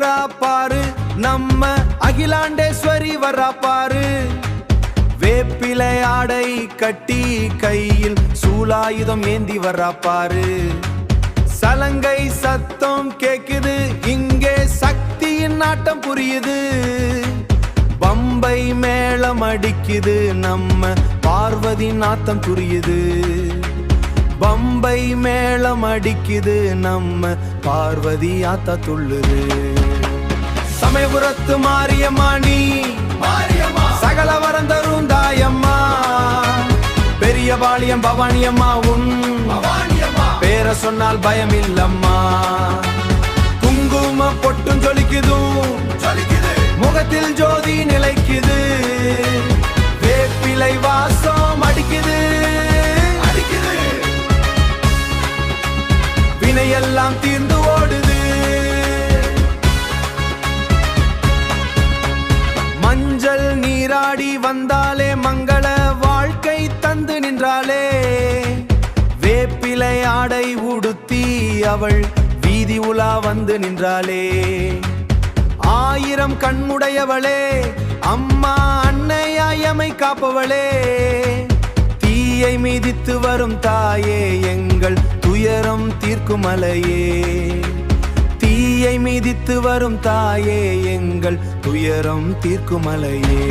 வரா பாரு, நம்ம அகிலாண்டேஸ்வரி வரா பாரு. வேப்பிலை ஆடை கட்டி கையில் சூலாயுதம் ஏந்தி வரா பாரு. சலங்கை சத்தம் கேக்குது, இங்கே சக்தியின் நாட்டம் புரியுது. பம்பை மேளம் அடிக்குது, நம்ம பார்வதி நாத்தம் புரியுது. பம்பை மேளம் அடிக்குது, நம்ம பார்வதி ஆத்தா துள்ளுது. சமயபுரத்து மாரியம்மா நீ சகல வரம் தரும் தாயம்மா. பெரிய பாளையம் பவானியம்மா உன் பேர சொன்னால் பயம் இல்லம்மா. குங்கும பொட்டும் ஜொலிக்குதும், முகத்தில் ஜோதி நிலைக்குது. வேப்பிலை வாசம் அடிக்குது, வினையெல்லாம் தீர்ந்து ஓடுது. மஞ்சள் நீராடி வந்தாலே மங்கள வாழ்க்கை தந்து நின்றாளே. வேப்பிலை ஆடை உடுத்தி அவள் வீதி உலா வந்து நின்றாளே. 1000 கண்முடையவளே, அம்மா அன்னையாயமை காப்பவளே. தீயை மிதித்து வரும் தாயே, எங்கள் துயரம் தீர்க்கும் அலையே. தீயை மிதித்து வரும் தாயே, எங்கள் துயரம் தீர்க்கும் அலையே.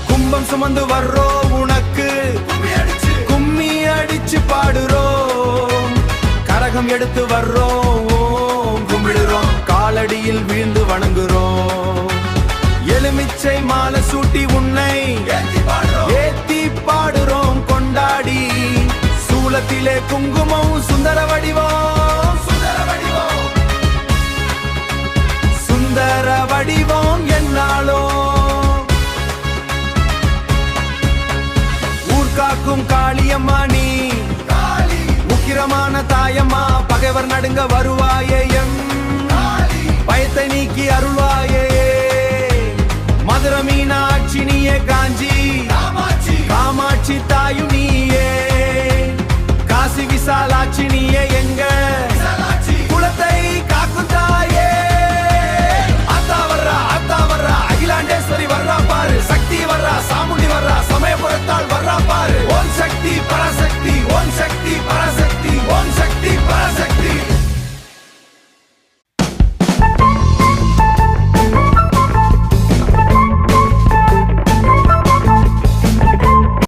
கும்பம் சுமந்து வர்றோம் உனக்கு, கும்மி அடிச்சு பாடுறோம். கரகம் எடுத்து வர்றோம், கும்பிடுறோம், காலடியில் வீழ்ந்து வணங்குறோம். எலுமிச்சை மாலை சூட்டி உன்னை ஏத்தி பாடுறோம் கொண்டாடி. சூலத்திலே குங்குமம் சுந்தர வடிவம், சுந்தர வடிவம் என்னாலோ. ஊர்காக்கும் காளியம்மா நீ உக்கிரமான தாயம்மா. பகைவர் நடுங்க வருவாயே, எம் பயத்தை நீக்கி அருள்வாயே. மதுர மீனாட்சி நீயே, காஞ்சி காமாட்சி தாயு நீயே. காசி விசாலாட்சி நீயே, எங்க